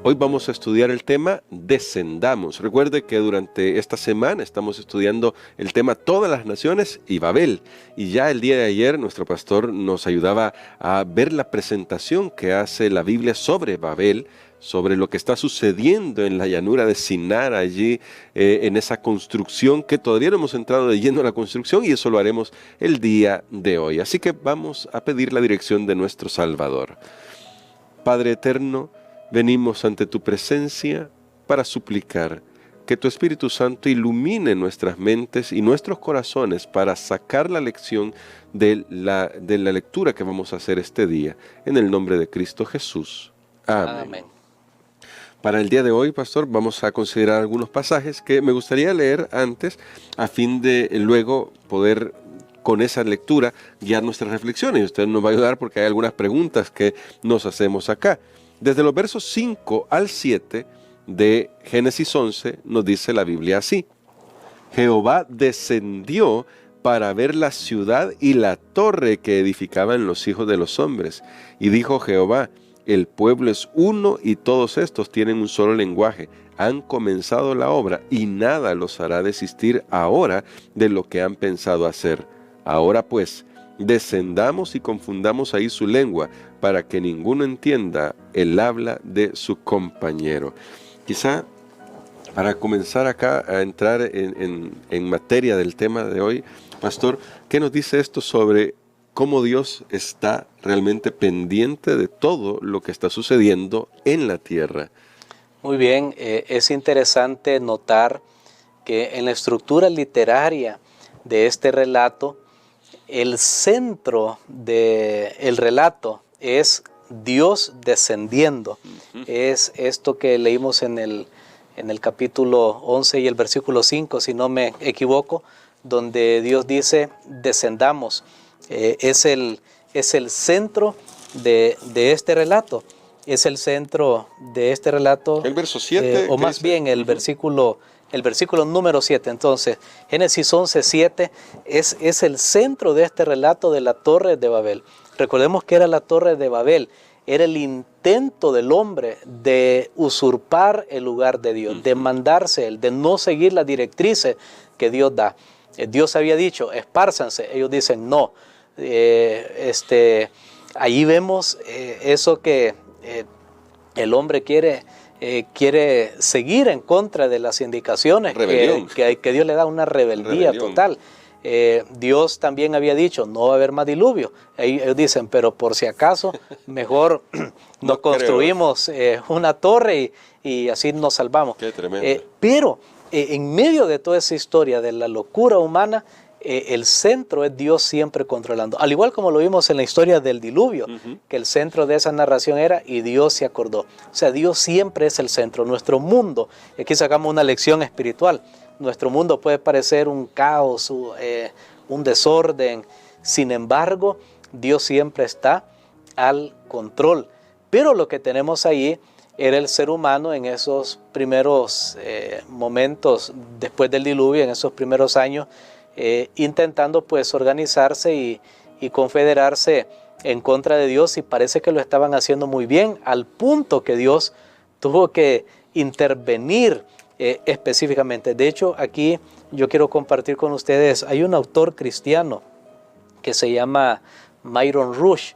Hoy vamos a estudiar el tema Descendamos. Recuerde que durante esta semana estamos estudiando el tema Todas las Naciones y Babel. Y ya el día de ayer nuestro pastor nos ayudaba a ver la presentación que hace la Biblia sobre Babel, sobre lo que está sucediendo en la llanura de Sinar allí, en esa construcción que todavía no hemos entrado de lleno a la construcción, y eso lo haremos el día de hoy. Así que vamos a pedir la dirección de nuestro Salvador. Padre eterno, venimos ante tu presencia para suplicar que tu Espíritu Santo ilumine nuestras mentes y nuestros corazones para sacar la lección de la lectura que vamos a hacer este día. En el nombre de Cristo Jesús. Amén. Amén. Para el día de hoy, pastor, vamos a considerar algunos pasajes que me gustaría leer antes a fin de luego poder con esa lectura guiar nuestras reflexiones. Y usted nos va a ayudar porque hay algunas preguntas que nos hacemos acá. Desde los versos 5 al 7 de Génesis 11 nos dice la Biblia así: Jehová descendió para ver la ciudad y la torre que edificaban los hijos de los hombres. Y dijo Jehová: el pueblo es uno y todos estos tienen un solo lenguaje. Han comenzado la obra y nada los hará desistir ahora de lo que han pensado hacer. Ahora pues, descendamos y confundamos ahí su lengua, para que ninguno entienda el habla de su compañero. Quizá para comenzar acá a entrar en materia del tema de hoy, pastor, ¿qué nos dice esto sobre cómo Dios está realmente pendiente de todo lo que está sucediendo en la tierra? Muy bien, es interesante notar que en la estructura literaria de este relato, el centro del relato es Dios descendiendo. Es esto que leímos en el capítulo 11 y el versículo 5, si no me equivoco, donde Dios dice, descendamos. Es el centro de este relato. Es el centro de este relato. El verso 7. O más bien el versículo número 7. Entonces, Génesis 11, 7 es el centro de este relato de la Torre de Babel. Recordemos que era la Torre de Babel. Era el intento del hombre de usurpar el lugar de Dios, de mandarse él, de no seguir las directrices que Dios da. Dios había dicho, espárzanse. Ellos dicen, no. Allí vemos eso que el hombre quiere seguir en contra de las indicaciones que Dios le da, una rebeldía total. Dios también había dicho, no va a haber más diluvio. Ellos dicen, pero por si acaso, mejor nos construimos una torre y así nos salvamos. Qué tremendo. Pero en medio de toda esa historia de la locura humana, el centro es Dios siempre controlando. Al igual como lo vimos en la historia del diluvio, que el centro de esa narración era y Dios se acordó. O sea, Dios siempre es el centro. Nuestro mundo, aquí sacamos una lección espiritual, nuestro mundo puede parecer un caos, un desorden. Sin embargo, Dios siempre está al control. Pero lo que tenemos ahí era el ser humano en esos primeros momentos después del diluvio, en esos primeros años, intentando pues organizarse y confederarse en contra de Dios, y parece que lo estaban haciendo muy bien, al punto que Dios tuvo que intervenir específicamente. De hecho, aquí yo quiero compartir con ustedes, hay un autor cristiano que se llama Myron Rush,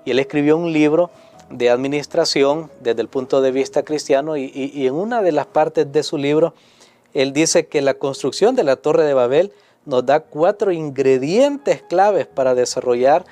y él escribió un libro de administración desde el punto de vista cristiano, y en una de las partes de su libro, él dice que la construcción de la Torre de Babel nos da 4 ingredientes claves para desarrollar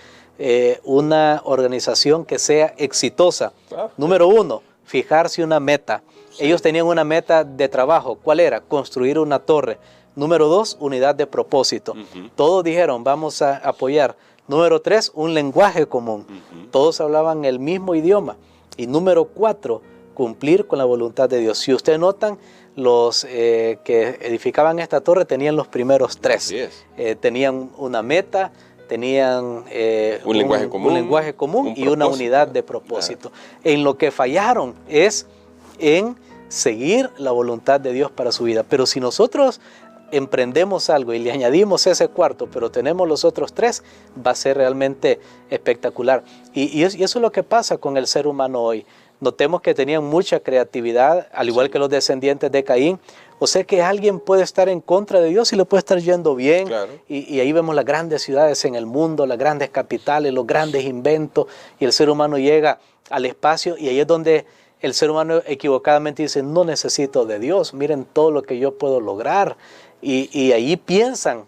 una organización que sea exitosa. Número 1, fijarse una meta. Sí. Ellos tenían una meta de trabajo. ¿Cuál era? Construir una torre. Número 2, unidad de propósito. Todos dijeron, vamos a apoyar. Número 3, un lenguaje común. Todos hablaban el mismo idioma. Y número 4, cumplir con la voluntad de Dios. Si ustedes notan, los que edificaban esta torre tenían los primeros 3. Tenían una meta, tenían un lenguaje común y una unidad de propósito. En lo que fallaron es en seguir la voluntad de Dios para su vida. Pero si nosotros emprendemos algo y le añadimos ese cuarto, pero tenemos los otros 3, va a ser realmente espectacular. Y eso es lo que pasa con el ser humano hoy. Notemos que tenían mucha creatividad, al igual que los descendientes de Caín. O sea que alguien puede estar en contra de Dios y le puede estar yendo bien. Claro. Y ahí vemos las grandes ciudades en el mundo, las grandes capitales, los grandes inventos, y el ser humano llega al espacio, y ahí es donde el ser humano equivocadamente dice, no necesito de Dios, miren todo lo que yo puedo lograr. Y ahí piensan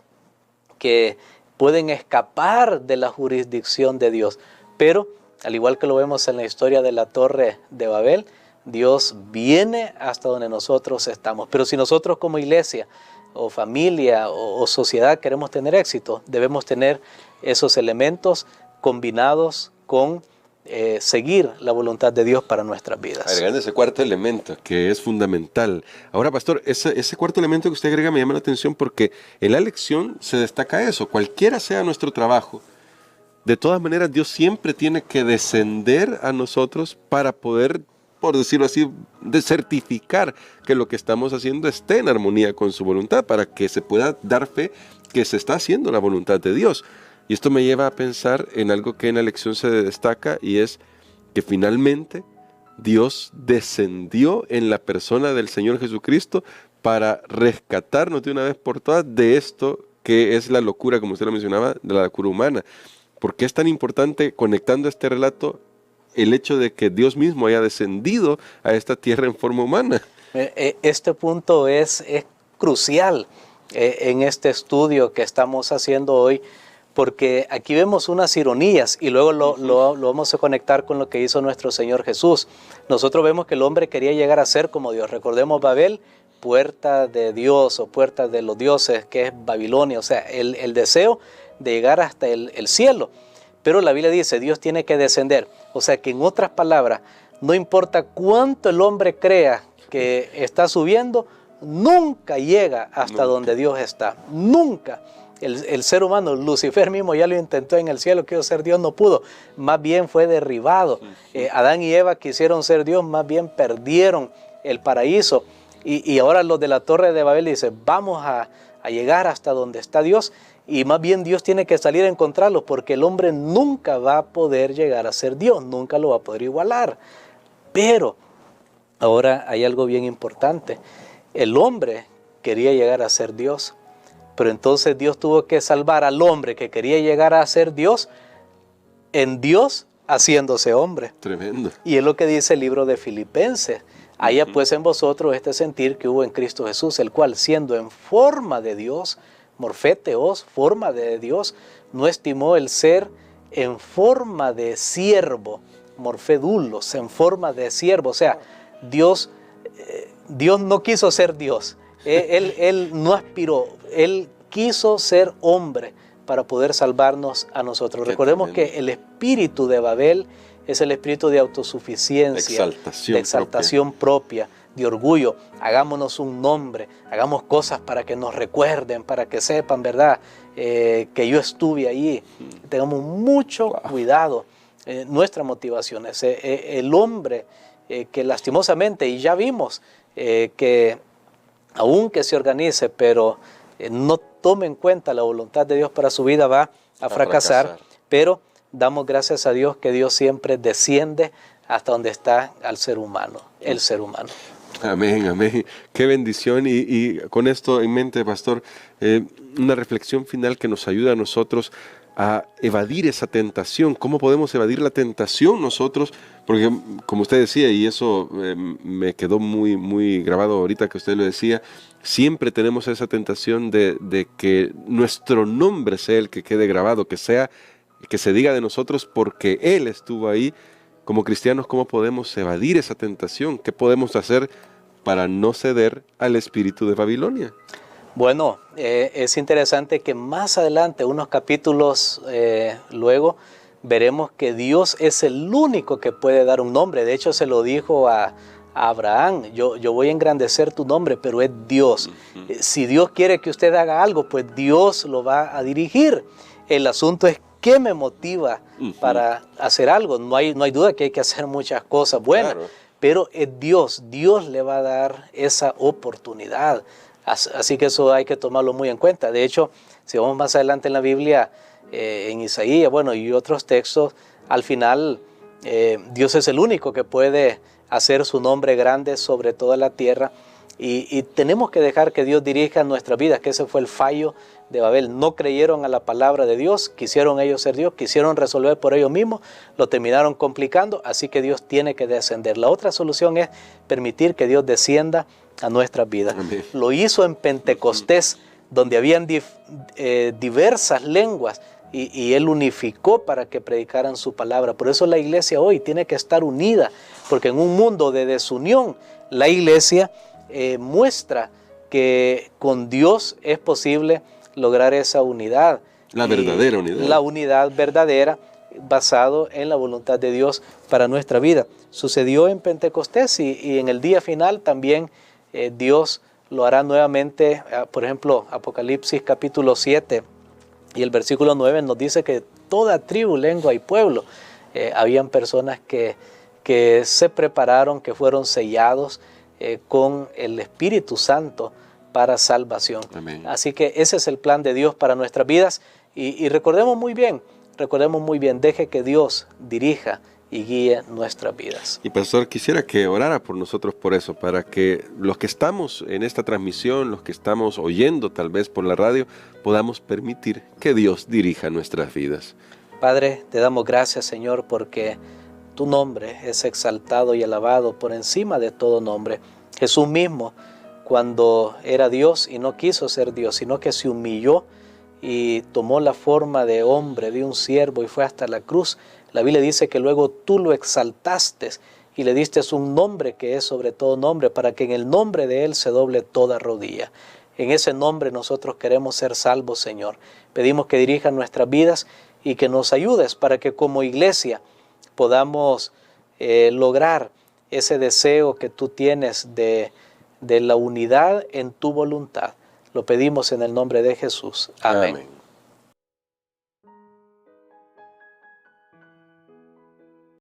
que pueden escapar de la jurisdicción de Dios. Pero, al igual que lo vemos en la historia de la Torre de Babel, Dios viene hasta donde nosotros estamos. Pero si nosotros como iglesia o familia o sociedad queremos tener éxito, debemos tener esos elementos combinados con seguir la voluntad de Dios para nuestras vidas. Agregando ese cuarto elemento que es fundamental. Ahora, pastor, ese cuarto elemento que usted agrega me llama la atención porque en la lección se destaca eso. Cualquiera sea nuestro trabajo, de todas maneras Dios siempre tiene que descender a nosotros para poder, por decirlo así, de certificar que lo que estamos haciendo esté en armonía con su voluntad, para que se pueda dar fe que se está haciendo la voluntad de Dios. Y esto me lleva a pensar en algo que en la lección se destaca, y es que finalmente Dios descendió en la persona del Señor Jesucristo para rescatarnos de una vez por todas de esto que es la locura, como usted lo mencionaba, de la locura humana. ¿Por qué es tan importante, conectando este relato, el hecho de que Dios mismo haya descendido a esta tierra en forma humana? Este punto es crucial en este estudio que estamos haciendo hoy, porque aquí vemos unas ironías y luego lo vamos a conectar con lo que hizo nuestro Señor Jesús. Nosotros vemos que el hombre quería llegar a ser como Dios. Recordemos Babel, puerta de Dios o puerta de los dioses, que es Babilonia, o sea, el deseo de llegar hasta el cielo. Pero la Biblia dice, Dios tiene que descender. O sea que en otras palabras, no importa cuánto el hombre crea que está subiendo, nunca llega hasta donde Dios está. Nunca. El ser humano, Lucifer mismo ya lo intentó en el cielo, quiso ser Dios, no pudo. Más bien fue derribado. Adán y Eva quisieron ser Dios, más bien perdieron el paraíso. Y ahora los de la Torre de Babel dicen, vamos a llegar hasta donde está Dios. Y más bien Dios tiene que salir a encontrarlos, porque el hombre nunca va a poder llegar a ser Dios, nunca lo va a poder igualar. Pero ahora hay algo bien importante. El hombre quería llegar a ser Dios, pero entonces Dios tuvo que salvar al hombre que quería llegar a ser Dios en Dios haciéndose hombre. Tremendo. Y es lo que dice el libro de Filipenses. Haya pues en vosotros este sentir que hubo en Cristo Jesús, el cual siendo en forma de Dios, morfeteos, forma de Dios, no estimó el ser en forma de siervo, morfedulos, en forma de siervo. O sea, Dios no quiso ser Dios. Él no aspiró, Él quiso ser hombre para poder salvarnos a nosotros. Recordemos que el espíritu de Babel es el espíritu de autosuficiencia, de exaltación propia, de orgullo. Hagámonos un nombre, hagamos cosas para que nos recuerden, para que sepan, ¿verdad?, que yo estuve allí. Tengamos mucho cuidado. Nuestra motivación es el hombre que lastimosamente, y ya vimos que aunque se organice, pero no tome en cuenta la voluntad de Dios para su vida, va a fracasar. Pero damos gracias a Dios que Dios siempre desciende hasta donde está al ser humano, el ser humano. Amén, amén. Qué bendición. Y con esto en mente, pastor, una reflexión final que nos ayuda a nosotros a evadir esa tentación. ¿Cómo podemos evadir la tentación nosotros? Porque, como usted decía, y eso me quedó muy, muy grabado ahorita que usted lo decía, siempre tenemos esa tentación de que nuestro nombre sea el que quede grabado, que se diga de nosotros porque Él estuvo ahí. Como cristianos, ¿cómo podemos evadir esa tentación? ¿Qué podemos hacer para no ceder al espíritu de Babilonia? Bueno, es interesante que más adelante, unos capítulos luego, veremos que Dios es el único que puede dar un nombre. De hecho, se lo dijo a Abraham, yo voy a engrandecer tu nombre, pero es Dios. Si Dios quiere que usted haga algo, pues Dios lo va a dirigir. El asunto es qué me motiva para hacer algo. No hay duda que hay que hacer muchas cosas buenas, claro, pero es Dios le va a dar esa oportunidad. Así que eso hay que tomarlo muy en cuenta. De hecho, si vamos más adelante en la Biblia, en Isaías, bueno, y otros textos, al final Dios es el único que puede hacer su nombre grande sobre toda la tierra, y tenemos que dejar que Dios dirija nuestras vidas, que ese fue el fallo de Babel. No creyeron a la palabra de Dios, quisieron ellos ser Dios, quisieron resolver por ellos mismos, lo terminaron complicando, así que Dios tiene que descender. La otra solución es permitir que Dios descienda a nuestras vidas. Amén. Lo hizo en Pentecostés, donde habían diversas lenguas, y Él unificó para que predicaran su palabra. Por eso la iglesia hoy tiene que estar unida, porque en un mundo de desunión, la iglesia muestra que con Dios es posible lograr esa unidad. La verdadera unidad. La unidad verdadera basado en la voluntad de Dios para nuestra vida. Sucedió en Pentecostés, y en el día final también Dios lo hará nuevamente. Por ejemplo, Apocalipsis capítulo 7 y el versículo 9 nos dice que toda tribu, lengua y pueblo, habían personas que se prepararon, que fueron sellados con el Espíritu Santo para salvación. Amén. Así que ese es el plan de Dios para nuestras vidas, y recordemos muy bien, deje que Dios dirija y guíe nuestras vidas. Y pastor, quisiera que orara por nosotros por eso, para que los que estamos en esta transmisión, los que estamos oyendo tal vez por la radio, podamos permitir que Dios dirija nuestras vidas. Padre, te damos gracias, Señor, porque tu nombre es exaltado y alabado por encima de todo nombre. Jesús mismo, cuando era Dios y no quiso ser Dios, sino que se humilló y tomó la forma de hombre, de un siervo, y fue hasta la cruz. La Biblia dice que luego tú lo exaltaste y le diste un nombre que es sobre todo nombre, para que en el nombre de Él se doble toda rodilla. En ese nombre nosotros queremos ser salvos, Señor. Pedimos que dirijas nuestras vidas y que nos ayudes para que como iglesia podamos lograr ese deseo que tú tienes de la unidad en tu voluntad. Lo pedimos en el nombre de Jesús. Amén. Amén.